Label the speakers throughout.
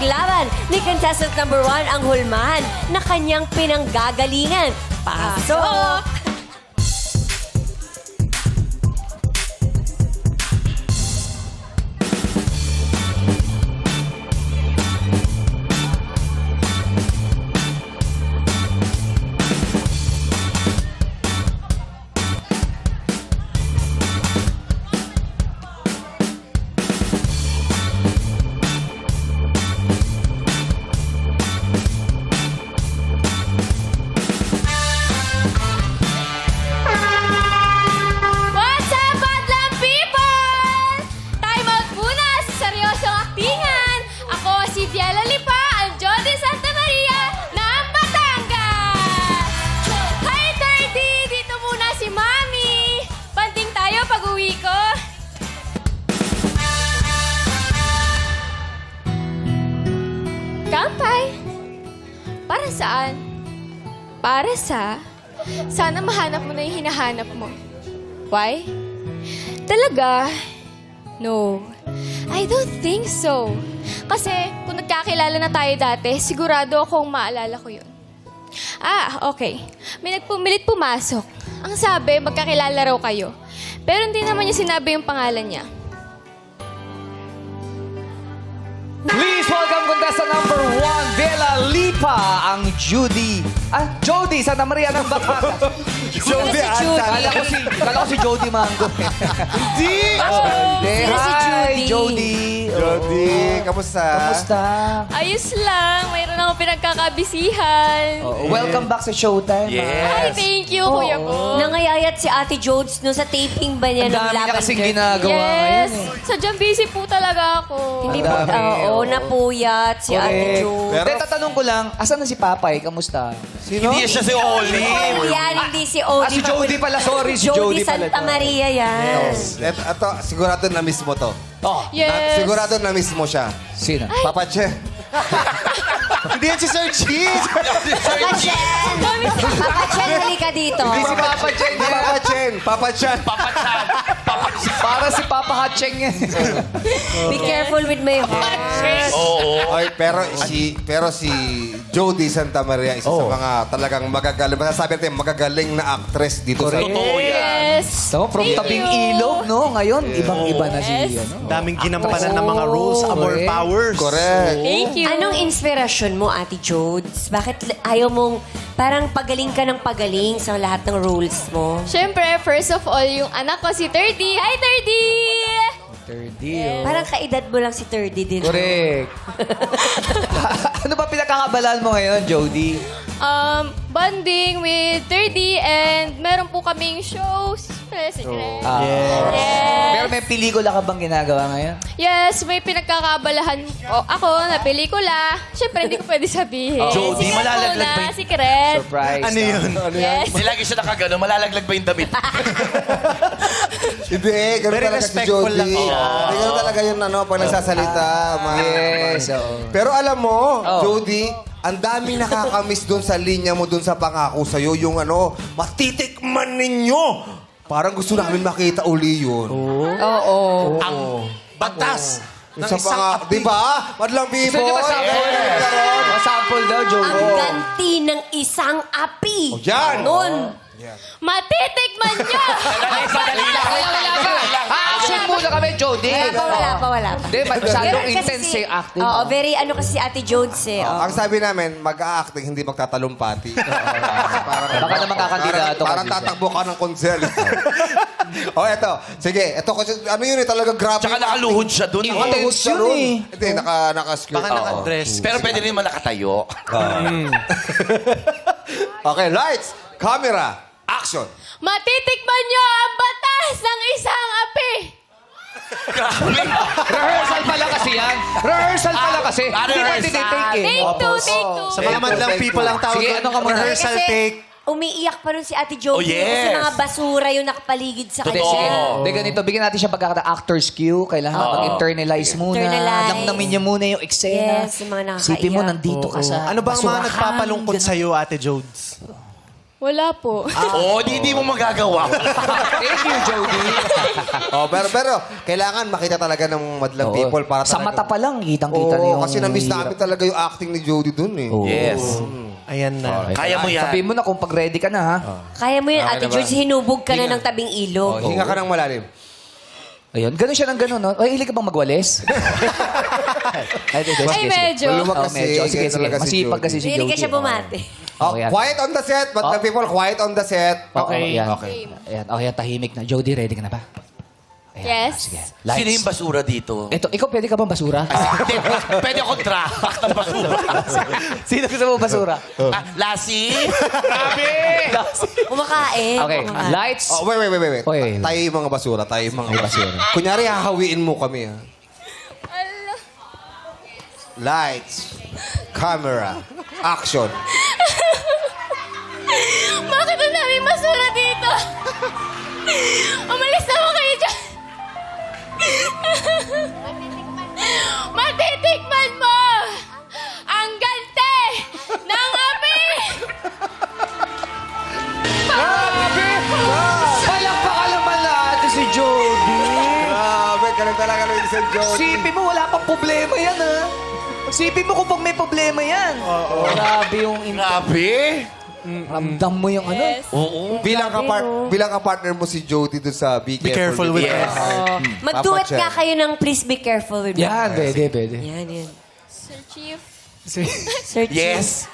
Speaker 1: ipaglaban ni contestant number 1 ang hulmahan na kanyang pinanggagalingan. Pasok!
Speaker 2: What's up, Badlang people? Time out muna sa seryosong aktingan. Ako si Biela Lipa, ang Jody Santa Maria ng Batangas. Hi, 30! Dito muna si Mami. Banting tayo pag-uwi ko. Kampay. Para saan? Para sa... Sana mahanap mo na yung hinahanap mo. Why? Talaga? No. I don't think so. Kasi kung nagkakilala na tayo dati, sigurado akong maalala ko yun. Okay. May nagpumilit pumasok. Ang sabi, magkakilala raw kayo. Pero hindi naman niya sinabi yung pangalan niya.
Speaker 3: Please welcome contestant number 1, Bella Lipa, ang Jody Santa Maria ng Batangas.
Speaker 1: Jody
Speaker 3: Kala ko si Jody Mango.
Speaker 4: Hindi!
Speaker 1: Sino si Judy?
Speaker 3: Jody.
Speaker 4: Jody, kamusta?
Speaker 3: Kamusta?
Speaker 2: Ayos lang. Mayroon akong pinagkakabisihan.
Speaker 3: Welcome back sa Showtime.
Speaker 2: Ay, thank you, kuya ko.
Speaker 1: Nangayayat si Ate Jodes no sa taping ba niya
Speaker 3: Ang
Speaker 1: ng
Speaker 3: dami niya
Speaker 1: Lavender?
Speaker 3: kasing ginagawa ngayon.
Speaker 2: Yes. Sadyang busy po talaga ako.
Speaker 1: Hindi po, oo, napuyat si Ate Jodes.
Speaker 3: Pero tatanong ko lang, asan na si Papay? Kamusta?
Speaker 4: Sino?
Speaker 5: Hindi siya si Olive.
Speaker 1: Yan, hindi si Odie.
Speaker 3: si Jody pala. Sorry, si Jody pala.
Speaker 1: Santa Maria yan.
Speaker 4: Ito, sigurado na-miss mo to.
Speaker 3: Oh,
Speaker 2: Yes.
Speaker 4: Sigurado na-miss mo siya.
Speaker 3: sino?
Speaker 4: Papa Che. Hindi yan si Sir Cheese.
Speaker 1: Papa Chen! Papa Chen, halika dito.
Speaker 3: Hindi si Papa Cheng.
Speaker 4: Papa Chen. Papa Chan.
Speaker 3: Para si Papa Hatcheng yan.
Speaker 1: Be careful with my heart.
Speaker 5: Oo.
Speaker 4: Ay, pero si Jody Santa Maria, isa sa mga talagang magagaling, masasabi natin, magagaling na actress dito sa...
Speaker 5: Totoo yan.
Speaker 2: Yes.
Speaker 3: So, from
Speaker 2: Thank
Speaker 3: tabing
Speaker 2: you.
Speaker 3: ilog, no? Ngayon, ibang-iba na si,
Speaker 2: Yes.
Speaker 3: ano?
Speaker 6: Daming ginampanan ng mga roles, amor
Speaker 3: correct.
Speaker 6: powers.
Speaker 4: Correct.
Speaker 2: Thank you.
Speaker 1: Anong inspirasyon mo, Ate Jodes? Bakit ayaw mong parang pagaling ka ng pagaling sa lahat ng roles mo?
Speaker 2: Siyempre, first of all, yung anak ko si 30. Hi, 30!
Speaker 3: Third deal.
Speaker 1: Parang kaedad mo lang si 30 din.
Speaker 3: Correct. Ano ba pinakakabalaan mo ngayon, Jody?
Speaker 2: Bonding with 30 and meron po kaming shows. Secret.
Speaker 3: Yes. Pero may pelikula ka bang ginagawa ngayon?
Speaker 2: Yes, may pinagkakabalahan ako na pelikula. Siyempre, hindi ko pwede sabihin.
Speaker 5: Jody,
Speaker 2: Secret
Speaker 5: malalaglag
Speaker 2: muna,
Speaker 5: ba yung-
Speaker 2: secret.
Speaker 3: Surprise.
Speaker 6: Ano yun?
Speaker 2: Yes.
Speaker 5: Hindi lagi siya nakagano, malalaglag ba yung damit?
Speaker 4: Hindi, ganun
Speaker 6: Very
Speaker 4: talaga si
Speaker 6: respectful
Speaker 4: Jody.
Speaker 6: lang siya.
Speaker 4: Hindi, ganun talaga yun, pag nagsasalita.
Speaker 3: Yes, oo.
Speaker 4: Pero alam mo,
Speaker 3: Oh.
Speaker 4: Jody, ang dami nakakamiss doon sa linya mo, doon sa pangako sa'yo, yung matitikman ninyo. Parang gusto namin makita uli yun.
Speaker 1: Oo.
Speaker 5: Ang batas ng
Speaker 4: Sa
Speaker 5: isang
Speaker 4: di ba? Madlang people.
Speaker 3: Gusto niyo ba sample? Oh, sample daw, Jody.
Speaker 1: Ang ganti ng isang api.
Speaker 4: O, yan.
Speaker 1: Nun.
Speaker 2: Matitikman niyo!
Speaker 5: Sandali lang.
Speaker 3: Action muna kami, Jody.
Speaker 1: Wala pa.
Speaker 3: Hindi, masyadong
Speaker 1: Kasi
Speaker 3: intense
Speaker 1: si-
Speaker 3: yung acting.
Speaker 1: Oo, very ano kasi si Ate Jodes eh. Oo.
Speaker 4: Ang sabi namin, mag-a-acting, hindi magtatalumpati.
Speaker 3: Baka naman kakandidato ka
Speaker 4: Parang
Speaker 3: dito.
Speaker 4: tatakbo ka ng konsel. Eto. Sige, eto kasi, ano yun eh, talaga grabe.
Speaker 5: Tsaka nakaluhod siya dun.
Speaker 4: Nakaluhod siya
Speaker 3: yun
Speaker 4: dun.
Speaker 3: eh.
Speaker 4: Hindi, naka-skirt.
Speaker 6: Baka naka-dress.
Speaker 5: Pero pwede rin naman nakatayo.
Speaker 4: Okay, lights, camera, action.
Speaker 2: Matitikman niyo ang batas ng isang api!
Speaker 3: Rehearsal pala kasi yan. Rehearsal pala kasi. Hindi natin
Speaker 5: rehearsal.
Speaker 3: tinitake eh.
Speaker 2: Take two.
Speaker 6: Sa mga madlang people ang tawag
Speaker 3: Sige,
Speaker 6: doon,
Speaker 3: ano ka muna?
Speaker 6: rehearsal
Speaker 1: Kasi
Speaker 6: take.
Speaker 1: umiiyak pa rin si Ate Jody.
Speaker 5: Oh, yes.
Speaker 1: Kasi mga basura yung nakapaligid sa
Speaker 3: Hindi,
Speaker 1: kanya.
Speaker 3: sige. Hindi, ganito. Bigyan natin siya pagkakata actor's cue. Kailangan mag-internalize muna.
Speaker 1: Internalize.
Speaker 3: Namnamin niya muna yung eksena.
Speaker 1: Yes, yung mga nakakaiyak.
Speaker 3: Isipin mo, nandito ka sa
Speaker 6: Ano ba ang mga
Speaker 3: basurahan.
Speaker 6: nagpapalungkot sa'yo, Ate Jodes?
Speaker 2: Wala po.
Speaker 5: Oo, hindi mo magagawa.
Speaker 3: Thank you, Jody.
Speaker 4: Pero kailangan makita talaga ng madlang
Speaker 3: Oo.
Speaker 4: people para
Speaker 3: Sa
Speaker 4: talaga...
Speaker 3: mata pa lang, kitang-kita na
Speaker 4: Oo,
Speaker 3: yung...
Speaker 4: kasi na-miss
Speaker 3: hirap.
Speaker 4: namin talaga yung acting ni Jody dun eh.
Speaker 5: Yes.
Speaker 6: Ayan na.
Speaker 3: Okay.
Speaker 5: Kaya mo yan.
Speaker 3: Sabihin mo na kung pag-ready ka na, ha?
Speaker 1: Kaya mo yun,
Speaker 4: Okay
Speaker 1: Ate
Speaker 4: naman.
Speaker 1: Jules, hinubog ka na ng tabing ilog.
Speaker 4: Hinga ka ng malalim.
Speaker 3: Ayun, ganun siya ng ganun, no? Ay, hilig ka bang magwalis? Ay,
Speaker 2: medyo.
Speaker 4: Maluwag kasi,
Speaker 3: Medyo. Sige,
Speaker 4: ganyan
Speaker 3: sige.
Speaker 4: talaga si
Speaker 3: Masipag
Speaker 4: Jody.
Speaker 3: kasi si Jody.
Speaker 1: Hindi ka siya bumati.
Speaker 4: Oh,
Speaker 3: Okay, yan.
Speaker 4: quiet on the set, madlang people, quiet on the set.
Speaker 3: Okay. Yan.
Speaker 4: Okay.
Speaker 3: Ayan, okay, tahimik na. Jody, ready ka na ba? Ayan,
Speaker 2: Yes.
Speaker 3: Sige.
Speaker 5: Sino yung basura dito?
Speaker 3: Ito, ikaw pwede ka bang basura?
Speaker 5: Hindi, pwede akong trapak ng basura.
Speaker 3: Sino gusto mo basura?
Speaker 5: Lassie?
Speaker 1: Kumakain.
Speaker 3: Okay,
Speaker 1: kumakain.
Speaker 3: lights.
Speaker 4: Oh, wait.
Speaker 3: Oy.
Speaker 4: Tayo yung mga basura, tayo yung mga basura. Kunyari, hahawiin mo kami, ha?
Speaker 2: Ala.
Speaker 4: Lights, camera, action.
Speaker 2: Bakit ang daming basura dito? Umalis naman kayo dyan. Matitikman mo ang gante ng api!
Speaker 3: Palakpakan naman natin si Jody.
Speaker 4: Grabe, ganun talaga ng St. Jody.
Speaker 3: Sipin mo, wala pang problema yan, ha? Sipin mo kung pag may problema yan. Grabe yung...
Speaker 5: Grabe.
Speaker 3: Ramdam mo yung ano.
Speaker 2: Yes.
Speaker 5: Oo.
Speaker 4: Bilang ka-partner mo si Jody doon sa Be
Speaker 6: Careful with
Speaker 5: Yes.
Speaker 1: Mag-duet
Speaker 4: Dapat
Speaker 1: nga
Speaker 4: siya.
Speaker 1: kayo ng Please Be Careful with Me.
Speaker 3: Yan, pwede.
Speaker 1: Yan.
Speaker 2: Sir Chief.
Speaker 1: Sir Chief.
Speaker 5: Yes.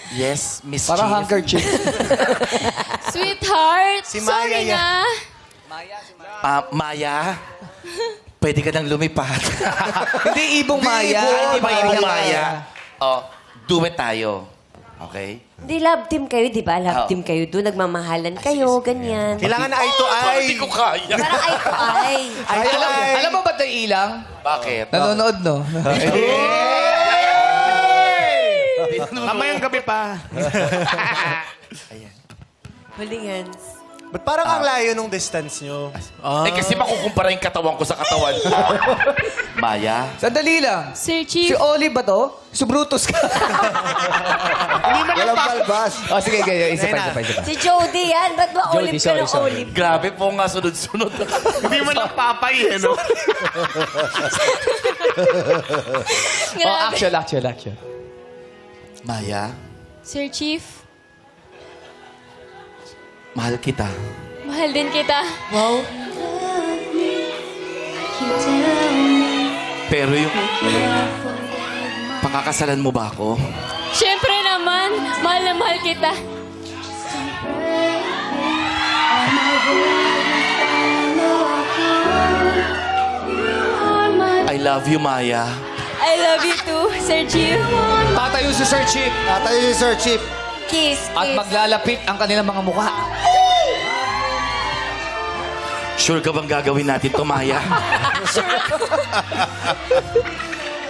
Speaker 5: Yes, Miss
Speaker 3: Parang
Speaker 5: Chief.
Speaker 3: handkerchief.
Speaker 2: Sweetheart.
Speaker 6: Si Maya
Speaker 2: Sorry
Speaker 6: yan.
Speaker 2: na.
Speaker 5: Maya, pwede ka nang lumipat.
Speaker 3: Hindi ibong Maya.
Speaker 5: Hindi ba ibang
Speaker 3: Maya.
Speaker 5: Maya? Oh, duet tayo. Okay?
Speaker 1: Di love team kayo, di ba? Love
Speaker 5: Oo.
Speaker 1: team kayo doon. Nagmamahalan kayo, ganyan.
Speaker 6: Kailangan eye to eye.
Speaker 5: Hindi ko kaya.
Speaker 1: Parang eye to eye.
Speaker 6: Eye to eye.
Speaker 3: Alam mo ba't naiilang?
Speaker 5: Bakit?
Speaker 3: Nanonood, no?
Speaker 6: Mamayang gabi pa.
Speaker 1: Holding hands.
Speaker 6: Ba't parang ang layo nung distance nyo?
Speaker 5: Eh kasi makukumpara yung katawan ko sa katawan ko. Maya?
Speaker 3: Sandali lang.
Speaker 2: Sir
Speaker 3: Si
Speaker 2: Chief.
Speaker 3: Oli ba to? Subrutus ka.
Speaker 4: Walang balbas.
Speaker 3: oh, sige, isa pa.
Speaker 1: Si Jody yan. Ba't ba
Speaker 3: Jody,
Speaker 1: olive ka ng
Speaker 3: sorry.
Speaker 1: olive?
Speaker 5: Grabe po nga sunod-sunod.
Speaker 6: Hindi mo lang papay, eh, no?
Speaker 3: Oh, action.
Speaker 5: Maya,
Speaker 2: Sir Chief.
Speaker 5: mahal kita.
Speaker 2: Mahal din kita.
Speaker 1: Wow.
Speaker 5: Pero yung... Pakakasalan mo ba ako?
Speaker 2: Siyempre naman. Mahal na mahal kita.
Speaker 5: I love you, Maya.
Speaker 2: I love you too, Sir Chief.
Speaker 3: Tatayo si Sir Chief
Speaker 4: Tayo si Sir Chief.
Speaker 1: Kiss,
Speaker 3: at
Speaker 1: kiss.
Speaker 3: maglalapit ang kanilang mga mukha.
Speaker 5: Sure ka bang gagawin natin to, Maya?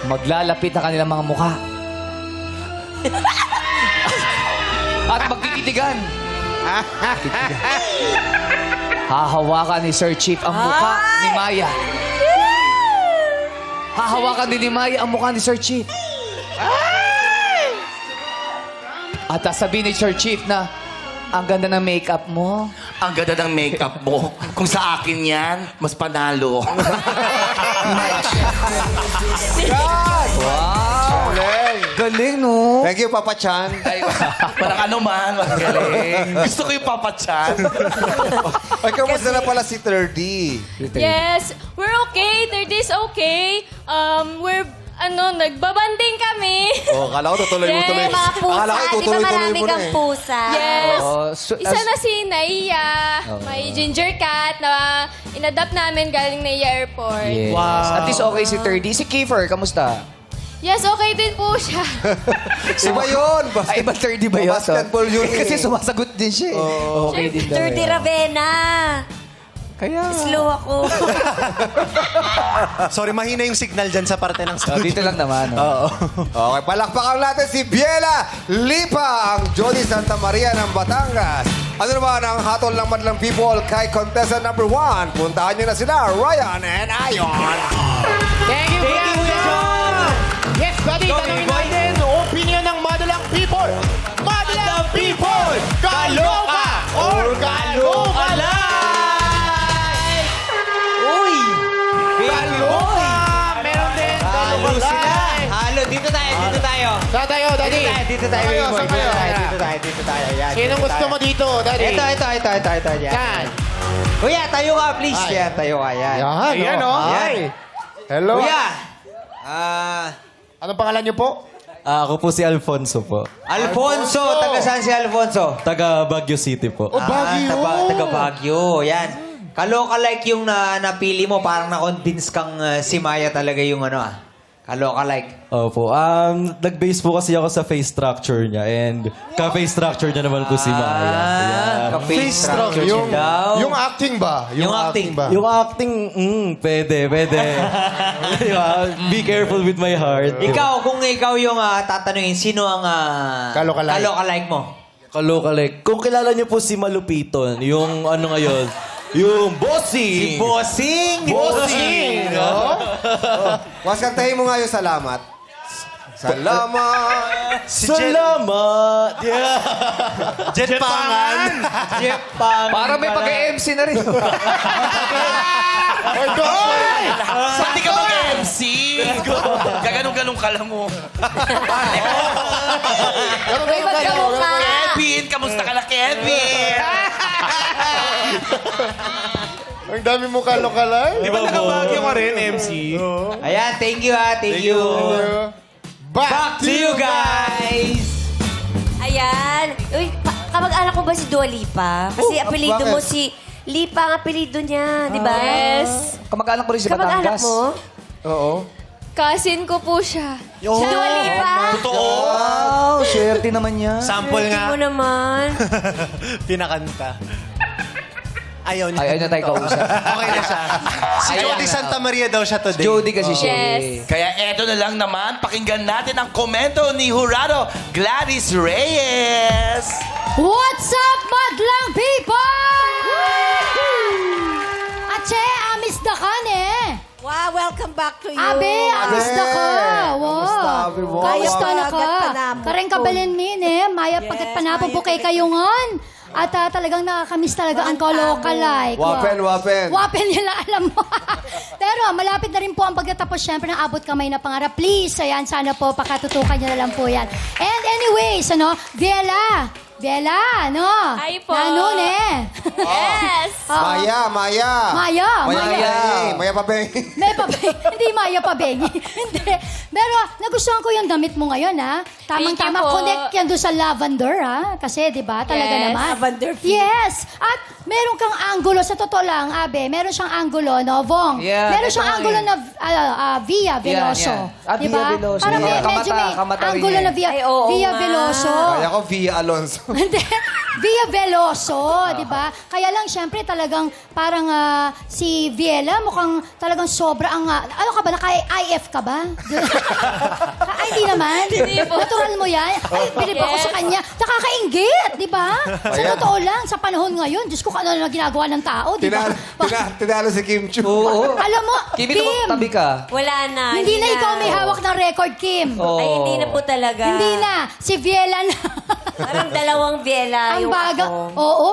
Speaker 3: Maglalapit ang kanilang mga mukha. At magtititigan. Hahawakan ni Sir Chief ang mukha ni Maya. Hahawakan din ni Maya ang mukha ni Sir Chief. At sasabihin ni Sir Chief na, ang ganda ng makeup mo.
Speaker 5: Ang ganda ng makeup mo. Kung sa akin yan, mas panalo.
Speaker 3: Wow! Galing, no?
Speaker 4: Thank you, Papa Chan.
Speaker 5: Ay, parang ano man. Magaling. Gusto ko yung papachan.
Speaker 4: Ay, kamusta na pala si 30?
Speaker 2: Yes, we're okay. Third is okay. We're, nagbabanding kami.
Speaker 4: Oh, kala ko tutuloy mo
Speaker 2: Yeah,
Speaker 4: tuloy.
Speaker 1: Mga pusa.
Speaker 4: Akala ko
Speaker 1: Di ba
Speaker 4: tutuloy-tuloy
Speaker 1: marami
Speaker 4: mo na
Speaker 1: kang
Speaker 4: eh.
Speaker 1: pusa?
Speaker 2: Yes. Isa
Speaker 3: as-
Speaker 2: na si Naiya. May ginger cat na inadapt namin galing Naiya Airport.
Speaker 3: Yes.
Speaker 6: Wow.
Speaker 3: At least okay si 30. Si Kiefer, kamusta?
Speaker 2: Yes, okay din po siya.
Speaker 4: Iba yun.
Speaker 3: Ay, iba 30 ba yun?
Speaker 4: Basketball yun eh.
Speaker 3: Kasi sumasagot din siya eh. Okay din daw.
Speaker 1: 30 Ravenna.
Speaker 3: Kaya...
Speaker 1: Slow ako.
Speaker 6: Sorry, mahina yung signal dyan sa parte ng
Speaker 3: Oh,
Speaker 6: studio.
Speaker 3: dito lang naman. Oh.
Speaker 4: Okay, palakpakan natin si Biela Lipa, ang Jody Santa Maria ng Batangas. Ano naman ang hatol ng madlang people kay contestant number 1? Puntahan nyo na sila, Ryan and Ayon.
Speaker 7: Thank you, Kuya John! Yes, buddy, tanongin natin opinion ng madalang people! Madalang people! Kalo! tayo?
Speaker 5: Saan tayo, Daddy?
Speaker 7: Dito tayo, Boy. Dito tayo. Yan,
Speaker 5: Sinong gusto mo dito, Daddy?
Speaker 7: Ito. Yan.
Speaker 5: Saan?
Speaker 7: Kuya, tayo ka, please. Yan, tayo ka. Yan.
Speaker 6: Ayan, oh.
Speaker 7: Yan.
Speaker 6: Hello.
Speaker 7: Kuya.
Speaker 6: Anong pangalan niyo po?
Speaker 8: Ako po si Alfonso po.
Speaker 7: Alfonso. Taga saan si Alfonso?
Speaker 8: Taga Baguio City po.
Speaker 6: Baguio.
Speaker 7: Taga Baguio. Yan. Kaloka-like yung napili mo. Parang na-convince kang si Maya talaga yung kaloka-like.
Speaker 8: Opo. Nag-base po kasi ako sa face structure niya and ka-face structure niya naman po si Maya. Ayan.
Speaker 7: Ka-face structure
Speaker 6: Yung,
Speaker 7: daw.
Speaker 6: yung acting ba?
Speaker 7: Yung acting.
Speaker 6: ba?
Speaker 8: Yung acting, pwede. Diba? Be careful with my heart.
Speaker 7: Ikaw, kung ikaw yung tatanungin, sino ang
Speaker 6: Kaloka-like.
Speaker 7: kaloka-like mo?
Speaker 8: Kalokalek. Kung kilala niyo po si Malupiton, yung ano ngayon, yung bossing.
Speaker 7: Bossing!
Speaker 8: Bossing!
Speaker 4: Mas kantahin mo nga yung salamat. Salamat.
Speaker 8: Salamat! Yeah.
Speaker 6: Jet Pangan.
Speaker 7: Jeff Pang.
Speaker 3: Para may pag-MC na rin.
Speaker 5: Saan di ka mag-MC? Gaganong-ganong ka lang mo.
Speaker 1: Uy, magkamukha.
Speaker 5: Kevin! Kamusta ka na, Kevin?
Speaker 6: Ang dami mo kalokalay.
Speaker 8: Di ba
Speaker 6: Nakabagyo ka rin, MC.
Speaker 7: Ayan, thank you Thank you. Back to you guys!
Speaker 1: Ayan. Uy, kamag-anak ko ba si Dua Lipa? Kasi apelido
Speaker 4: bakit?
Speaker 1: mo si... Lipa ang apelido niya, di ba?
Speaker 2: Yes.
Speaker 3: Kamag-anak mo rin si
Speaker 1: Kamag-anak
Speaker 3: Batangas.
Speaker 1: mo?
Speaker 6: Oo.
Speaker 2: Cousin ko po siya.
Speaker 1: Si Dua Lipa?
Speaker 3: Wow, swerte naman niya.
Speaker 6: Sample
Speaker 1: Hindi mo
Speaker 6: nga.
Speaker 1: naman.
Speaker 6: Pinakanta. Ayaw niya.
Speaker 3: Ayaw na tayo kausap.
Speaker 6: Okay na siya. Si Jody Santa Maria daw siya today.
Speaker 3: Jody kasi siya.
Speaker 2: Yes.
Speaker 5: Kaya eto na lang naman, pakinggan natin ang komento ni Jurado Gladys Reyes.
Speaker 9: What's up, madlang people? Ache, amis da ka ne.
Speaker 10: Wow, welcome back to you.
Speaker 9: Abe, amis da ka.
Speaker 4: Kamusta, Abe mo?
Speaker 9: Kamusta na ka?
Speaker 10: Pagat panamon.
Speaker 9: Kareng kabalin min eh. Maya pagat panapon po kay kayungan. At talagang nakakamiss talaga ang kaloka-like.
Speaker 4: Wapen.
Speaker 9: Wapen nila, alam mo. Pero malapit na rin po ang pagtatapos syempre ng abot kamay na pangarap. Please, ayan, sana po pakatutukan nyo na lang po yan. And anyways, Bella, no?
Speaker 2: Hi po.
Speaker 9: Nanon eh.
Speaker 2: Yes.
Speaker 4: Maya.
Speaker 9: Maya.
Speaker 4: Maya Pabeng.
Speaker 9: May pabeng. Hindi Maya pabeng. Hindi. Pero nagustuhan ko yung damit mo ngayon, ha? Tamang-tama.
Speaker 2: Thank you po.
Speaker 9: Connect yan doon sa lavender, ha? Kasi, di ba? Talaga
Speaker 2: Yes.
Speaker 9: naman.
Speaker 10: Lavender feel.
Speaker 9: Yes. At meron kang angulo. Sa totoo lang, Abe, meron siyang angulo, no? Vong.
Speaker 3: Yeah,
Speaker 9: meron
Speaker 3: ito
Speaker 9: siyang
Speaker 3: nga
Speaker 9: angulo
Speaker 3: eh.
Speaker 9: na Via Veloso.
Speaker 3: yan. Ah,
Speaker 9: Di
Speaker 3: Via
Speaker 9: ba?
Speaker 3: Veloso.
Speaker 9: Parang
Speaker 3: Yeah.
Speaker 9: medyo may
Speaker 3: Kamata rin
Speaker 9: angulo
Speaker 3: eh.
Speaker 9: na Via,
Speaker 1: Ay, oo
Speaker 9: Via
Speaker 1: nga.
Speaker 9: Veloso.
Speaker 4: Kaya ko Via Alonso.
Speaker 9: Hindi. Via Veloso, di ba? Kaya lang, syempre, talagang parang si Viela, mukhang talagang sobra ang... ano ka ba? Naka-IF ka ba? Ay, hindi naman.
Speaker 2: Hindi po.
Speaker 9: Natural mo yan. Ay, bilib ako
Speaker 2: Yes.
Speaker 9: sa kanya. Nakakaingit, di ba? Sa
Speaker 4: Ayan.
Speaker 9: totoo lang, sa panahon ngayon, Diyos ko, ano na ginagawa ng tao, di ba?
Speaker 4: Tinalo si Kim Chu.
Speaker 3: Oo.
Speaker 9: Alam mo,
Speaker 3: Kimi, tabi ka.
Speaker 1: Wala na.
Speaker 9: hindi na ikaw may hawak ng record, Kim.
Speaker 3: Oo.
Speaker 1: Ay, hindi na po talaga.
Speaker 9: Hindi na. Si Viela na.
Speaker 1: Parang dalawang Viela
Speaker 9: Ang
Speaker 1: yung
Speaker 9: baga.
Speaker 1: ako.
Speaker 9: Oo.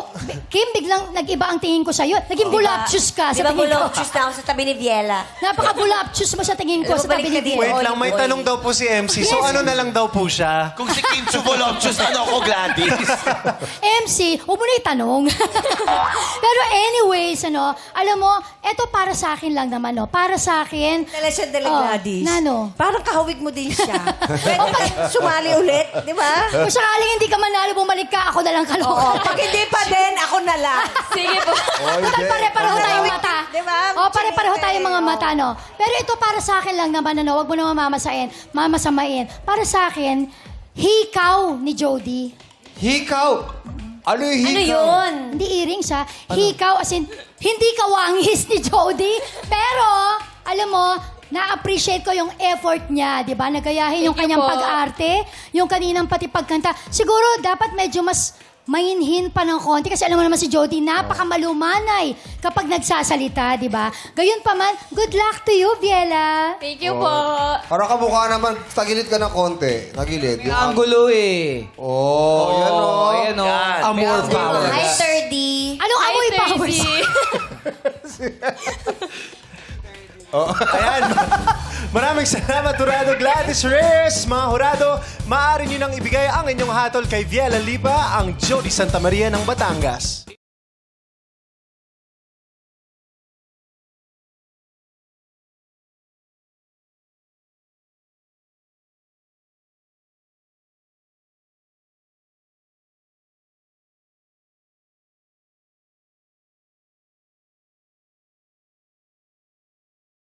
Speaker 9: Kim, biglang nag-iba ang tingin ko sa'yo. Naging voluptuous ka
Speaker 1: Di
Speaker 9: sa
Speaker 1: ba
Speaker 9: tingin ko.
Speaker 1: voluptuous na ako sa tabi ni Viela?
Speaker 9: Napaka-voluptuous mo sa tingin ko sa tabi ni Viela.
Speaker 6: Wait lang, may tanong daw po si MC. So
Speaker 9: Yes.
Speaker 6: ano na lang daw po siya?
Speaker 5: Kung si Kim Chuvolopchus, ano ako, Gladys?
Speaker 9: MC, huwag mo na itanong. Pero anyways, alam mo, eto para sa akin lang naman, no? Para sa akin.
Speaker 10: Dala siya dala
Speaker 9: Oh,
Speaker 10: Gladys.
Speaker 9: Nano?
Speaker 10: Parang kahawig mo din siya. Pwede ba sumali ulit, di ba?
Speaker 9: Kung sakaling hindi ka manalo, bumalik ka, ako na lang kaloka.
Speaker 10: Oo. Pag hindi pa din, ako na lang.
Speaker 2: Sige po.
Speaker 9: Total, pare-pareho tayong mata.
Speaker 10: Di ba?
Speaker 9: O, pare-pareho tayong mga mata, no? Pero ito para sa akin lang naman, wag mo naman mamasamain. Para sa akin, hikaw ni Jody.
Speaker 4: Hikaw. Ano yung hikaw?
Speaker 1: Ano yun?
Speaker 9: Hindi earrings, ha? Hikaw, as in, hindi kawangis ni Jody. Pero, alam mo, na-appreciate ko yung effort niya, di ba? Nagayahin yung
Speaker 2: Thank you
Speaker 9: kanyang
Speaker 2: po.
Speaker 9: pag-arte, yung kaninang pati pagkanta. Siguro, dapat medyo mas mainhin pa ng konti kasi alam mo naman si Jody, napakamalumanay kapag nagsasalita, di ba? Gayon pa man, good luck to you, Viela.
Speaker 2: Thank you po.
Speaker 4: Parang kamukha naman, tagilid ka ng konti. Tagilid.
Speaker 3: Ang gulo eh.
Speaker 4: Oh, yan o.
Speaker 3: Ayan o.
Speaker 5: Yan.
Speaker 3: Amor power.
Speaker 1: Hi, 30.
Speaker 9: Anong
Speaker 2: Hi,
Speaker 9: amoy powers?
Speaker 2: 30.
Speaker 6: Ayan. Maraming salamat, Hurado Gladys Reyes. Mga Hurado, maaari nyo nang ibigay ang inyong hatol kay Viela Lipa, ang Jody Santa Maria ng Batangas.